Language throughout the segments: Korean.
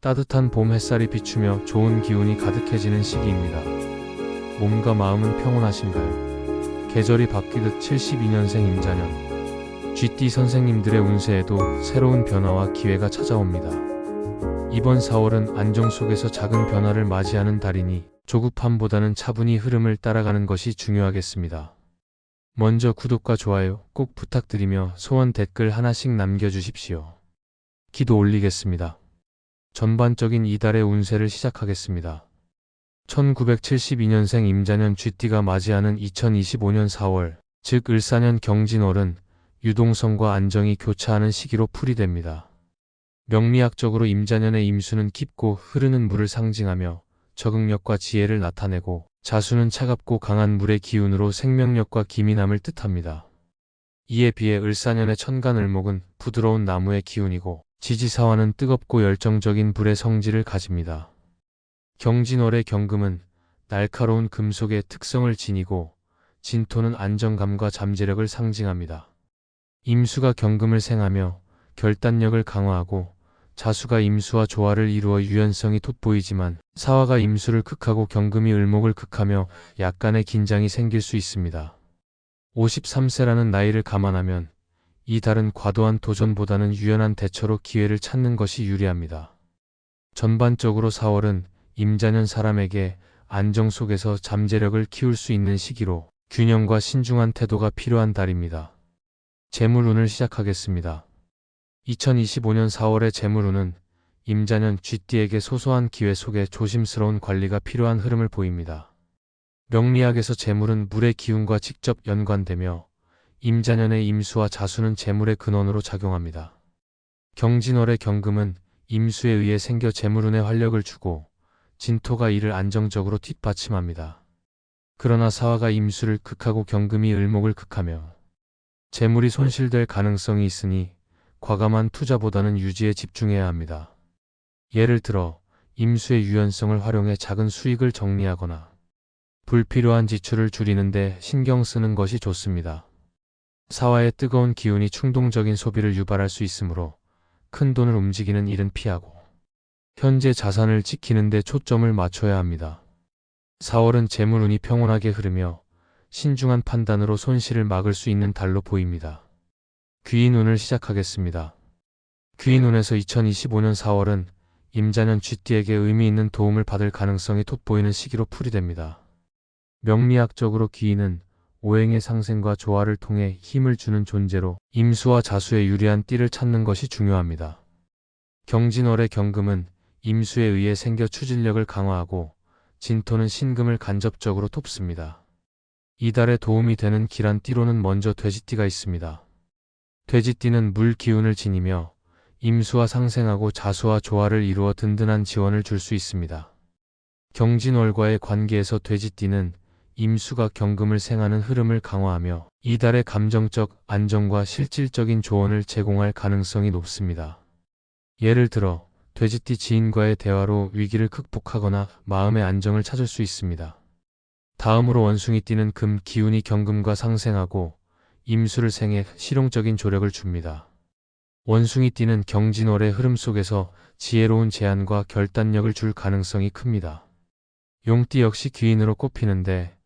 따뜻한 봄 햇살이 비추며 좋은 기운이 가득해지는 시기입니다. 몸과 마음은 평온하신가요? 계절이 바뀌듯 72년생 임자년, 쥐띠 선생님들의 운세에도 새로운 변화와 기회가 찾아옵니다. 이번 4월은 안정 속에서 작은 변화를 맞이하는 달이니 조급함보다는 차분히 흐름을 따라가는 것이 중요하겠습니다. 먼저 구독과 좋아요 꼭 부탁드리며 소원 댓글 하나씩 남겨주십시오. 기도 올리겠습니다. 전반적인 이달의 운세를 시작하겠습니다. 1972년생 임자년 쥐띠가 맞이하는 2025년 4월, 즉 을사년 경진월은 유동성과 안정이 교차하는 시기로 풀이됩니다. 명리학적으로 임자년의 임수는 깊고 흐르는 물을 상징하며 적응력과 지혜를 나타내고, 자수는 차갑고 강한 물의 기운으로 생명력과 기민함을 뜻합니다. 이에 비해 을사년의 천간을목은 부드러운 나무의 기운이고, 지지사화는 뜨겁고 열정적인 불의 성질을 가집니다. 경진월의 경금은 날카로운 금속의 특성을 지니고, 진토는 안정감과 잠재력을 상징합니다. 임수가 경금을 생하며 결단력을 강화하고, 자수가 임수와 조화를 이루어 유연성이 돋보이지만, 사화가 임수를 극하고 경금이 을목을 극하며 약간의 긴장이 생길 수 있습니다. 53세라는 나이를 감안하면 이 달은 과도한 도전보다는 유연한 대처로 기회를 찾는 것이 유리합니다. 전반적으로 4월은 임자년 사람에게 안정 속에서 잠재력을 키울 수 있는 시기로 균형과 신중한 태도가 필요한 달입니다. 재물운을 시작하겠습니다. 2025년 4월의 재물운은 임자년 쥐띠에게 소소한 기회 속에 조심스러운 관리가 필요한 흐름을 보입니다. 명리학에서 재물은 물의 기운과 직접 연관되며 임자년의 임수와 자수는 재물의 근원으로 작용합니다. 경진월의 경금은 임수에 의해 생겨 재물운에 활력을 주고, 진토가 이를 안정적으로 뒷받침합니다. 그러나 사화가 임수를 극하고 경금이 을목을 극하며 재물이 손실될 가능성이 있으니 과감한 투자보다는 유지에 집중해야 합니다. 예를 들어 임수의 유연성을 활용해 작은 수익을 정리하거나 불필요한 지출을 줄이는 데 신경 쓰는 것이 좋습니다. 사화의 뜨거운 기운이 충동적인 소비를 유발할 수 있으므로 큰 돈을 움직이는 일은 피하고 현재 자산을 지키는 데 초점을 맞춰야 합니다. 4월은 재물운이 평온하게 흐르며 신중한 판단으로 손실을 막을 수 있는 달로 보입니다. 귀인운을 시작하겠습니다. 귀인운에서 2025년 4월은 임자년 쥐띠에게 의미 있는 도움을 받을 가능성이 돋보이는 시기로 풀이됩니다. 명리학적으로 귀인은 오행의 상생과 조화를 통해 힘을 주는 존재로 임수와 자수의 유리한 띠를 찾는 것이 중요합니다. 경진월의 경금은 임수에 의해 생겨 추진력을 강화하고, 진토는 신금을 간접적으로 돕습니다. 이달에 도움이 되는 길한 띠로는 먼저 돼지띠가 있습니다. 돼지띠는 물 기운을 지니며 임수와 상생하고 자수와 조화를 이루어 든든한 지원을 줄 수 있습니다. 경진월과의 관계에서 돼지띠는 임수가 경금을 생하는 흐름을 강화하며 이달의 감정적 안정과 실질적인 조언을 제공할 가능성이 높습니다. 예를 들어 돼지띠 지인과의 대화로 위기를 극복하거나 마음의 안정을 찾을 수 있습니다. 다음으로 원숭이띠는 금 기운이 경금과 상생하고 임수를 생해 실용적인 조력을 줍니다. 원숭이띠는 경진월의 흐름 속에서 지혜로운 제안과 결단력을 줄 가능성이 큽니다. 용띠 역시 귀인으로 꼽히는데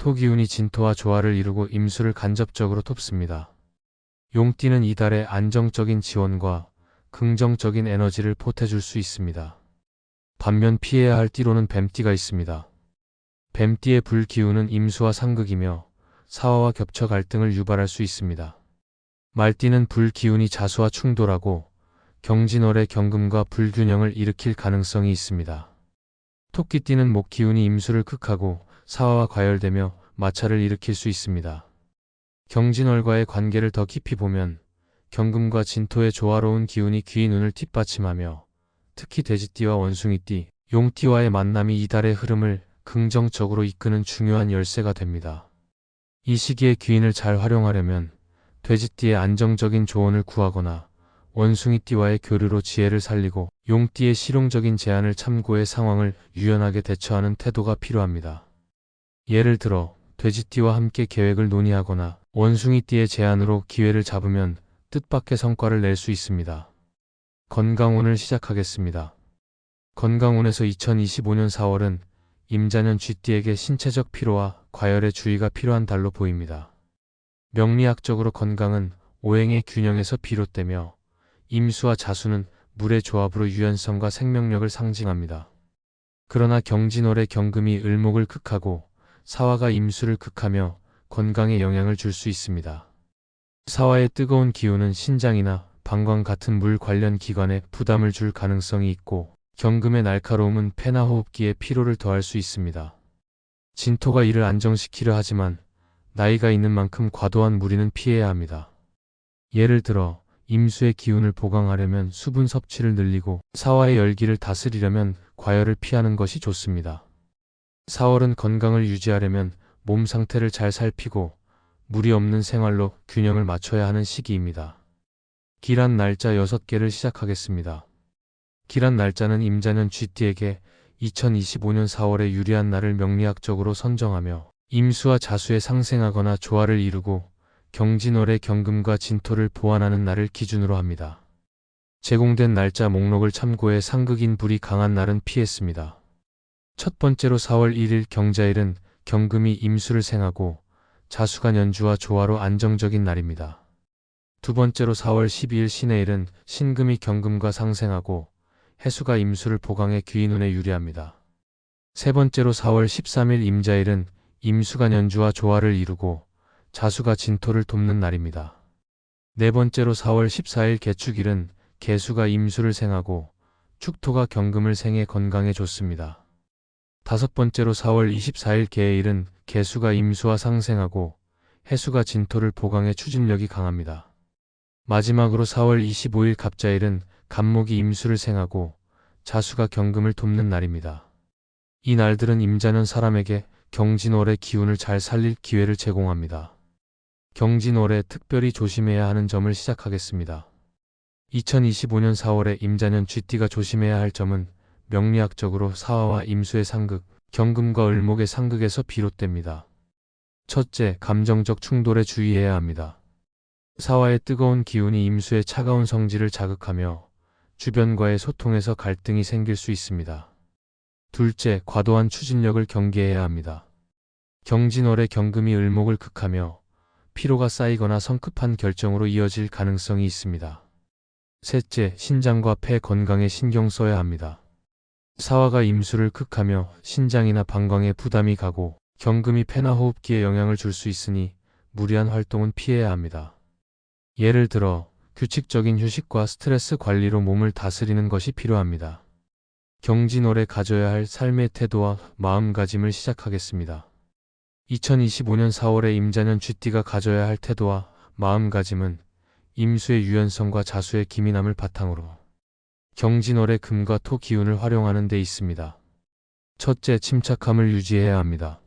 토기운이 진토와 조화를 이루고 임수를 간접적으로 돕습니다. 용띠는 이달의 안정적인 지원과 긍정적인 에너지를 보태줄 수 있습니다. 반면 피해야 할 띠로는 뱀띠가 있습니다. 뱀띠의 불 기운은 임수와 상극이며 사화와 겹쳐 갈등을 유발할 수 있습니다. 말띠는 불 기운이 자수와 충돌하고 경진월의 경금과 불균형을 일으킬 가능성이 있습니다. 토끼띠는 목 기운이 임수를 극하고 사화와 과열되며 마찰을 일으킬 수 있습니다. 경진월과의 관계를 더 깊이 보면 경금과 진토의 조화로운 기운이 귀인운을 뒷받침하며, 특히 돼지띠와 원숭이띠, 용띠와의 만남이 이달의 흐름을 긍정적으로 이끄는 중요한 열쇠가 됩니다. 이 시기에 귀인을 잘 활용하려면 돼지띠의 안정적인 조언을 구하거나 원숭이띠와의 교류로 지혜를 살리고 용띠의 실용적인 제안을 참고해 상황을 유연하게 대처하는 태도가 필요합니다. 예를 들어 돼지띠와 함께 계획을 논의하거나 원숭이띠의 제안으로 기회를 잡으면 뜻밖의 성과를 낼 수 있습니다. 건강운을 시작하겠습니다. 건강운에서 2025년 4월은 임자년 쥐띠에게 신체적 피로와 과열에 주의가 필요한 달로 보입니다. 명리학적으로 건강은 오행의 균형에서 비롯되며 임수와 자수는 물의 조합으로 유연성과 생명력을 상징합니다. 그러나 경진월의 경금이 을목을 극하고 사화가 임수를 극하며 건강에 영향을 줄 수 있습니다. 사화의 뜨거운 기운은 신장이나 방광 같은 물 관련 기관에 부담을 줄 가능성이 있고 경금의 날카로움은 폐나 호흡기에 피로를 더할 수 있습니다. 진토가 이를 안정시키려 하지만 나이가 있는 만큼 과도한 무리는 피해야 합니다. 예를 들어 임수의 기운을 보강하려면 수분 섭취를 늘리고 사화의 열기를 다스리려면 과열을 피하는 것이 좋습니다. 4월은 건강을 유지하려면 몸 상태를 잘 살피고 무리 없는 생활로 균형을 맞춰야 하는 시기입니다. 기란 날짜 6개를 시작하겠습니다. 기란 날짜는 임자년 쥐띠에게 2025년 4월에 유리한 날을 명리학적으로 선정하며 임수와 자수에 상생하거나 조화를 이루고 경진월의 경금과 진토를 보완하는 날을 기준으로 합니다. 제공된 날짜 목록을 참고해 상극인 불이 강한 날은 피했습니다. 첫 번째로 4월 1일 경자일은 경금이 임수를 생하고 자수가 연주와 조화로 안정적인 날입니다. 두 번째로 4월 12일 신해일은 신금이 경금과 상생하고 해수가 임수를 보강해 귀인운에 유리합니다. 세 번째로 4월 13일 임자일은 임수가 연주와 조화를 이루고 자수가 진토를 돕는 날입니다. 네 번째로 4월 14일 개축일은 개수가 임수를 생하고 축토가 경금을 생해 건강에 좋습니다. 다섯 번째로 4월 24일 개해일은 개수가 임수와 상생하고 해수가 진토를 보강해 추진력이 강합니다. 마지막으로 4월 25일 갑자일은 갑목이 임수를 생하고 자수가 경금을 돕는 날입니다. 이 날들은 임자년 사람에게 경진월의 기운을 잘 살릴 기회를 제공합니다. 경진월에 특별히 조심해야 하는 점을 시작하겠습니다. 2025년 4월에 임자년 쥐띠가 조심해야 할 점은 명리학적으로 사화와 임수의 상극, 경금과 을목의 상극에서 비롯됩니다. 첫째, 감정적 충돌에 주의해야 합니다. 사화의 뜨거운 기운이 임수의 차가운 성질을 자극하며 주변과의 소통에서 갈등이 생길 수 있습니다. 둘째, 과도한 추진력을 경계해야 합니다. 경진월의 경금이 을목을 극하며 피로가 쌓이거나 성급한 결정으로 이어질 가능성이 있습니다. 셋째, 신장과 폐 건강에 신경 써야 합니다. 사화가 임수를 극하며 신장이나 방광에 부담이 가고 경금이 폐나 호흡기에 영향을 줄 수 있으니 무리한 활동은 피해야 합니다. 예를 들어 규칙적인 휴식과 스트레스 관리로 몸을 다스리는 것이 필요합니다. 경진월에 가져야 할 삶의 태도와 마음가짐을 시작하겠습니다. 2025년 4월에 임자년 쥐띠가 가져야 할 태도와 마음가짐은 임수의 유연성과 자수의 기민함을 바탕으로 경진월의 금과 토 기운을 활용하는 데 있습니다. 첫째, 침착함을 유지해야 합니다.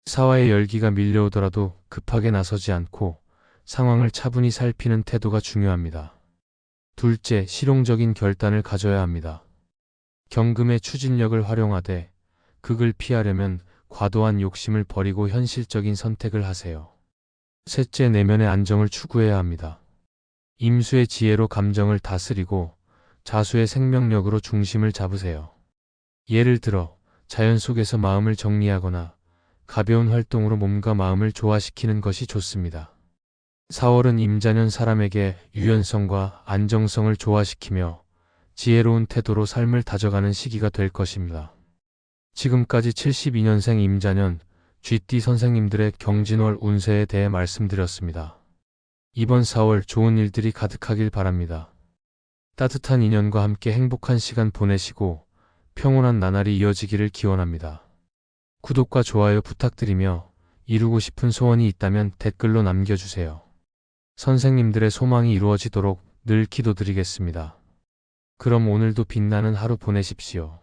사화의 열기가 밀려오더라도 급하게 나서지 않고 상황을 차분히 살피는 태도가 중요합니다. 둘째, 실용적인 결단을 가져야 합니다. 경금의 추진력을 활용하되 극을 피하려면 과도한 욕심을 버리고 현실적인 선택을 하세요. 셋째, 내면의 안정을 추구해야 합니다. 임수의 지혜로 감정을 다스리고 자수의 생명력으로 중심을 잡으세요. 예를 들어 자연 속에서 마음을 정리하거나 가벼운 활동으로 몸과 마음을 조화시키는 것이 좋습니다. 4월은 임자년 사람에게 유연성과 안정성을 조화시키며 지혜로운 태도로 삶을 다져가는 시기가 될 것입니다. 지금까지 72년생 임자년 쥐띠 선생님들의 경진월 운세에 대해 말씀드렸습니다. 이번 4월 좋은 일들이 가득하길 바랍니다. 따뜻한 인연과 함께 행복한 시간 보내시고 평온한 나날이 이어지기를 기원합니다. 구독과 좋아요 부탁드리며 이루고 싶은 소원이 있다면 댓글로 남겨주세요. 선생님들의 소망이 이루어지도록 늘 기도드리겠습니다. 그럼 오늘도 빛나는 하루 보내십시오.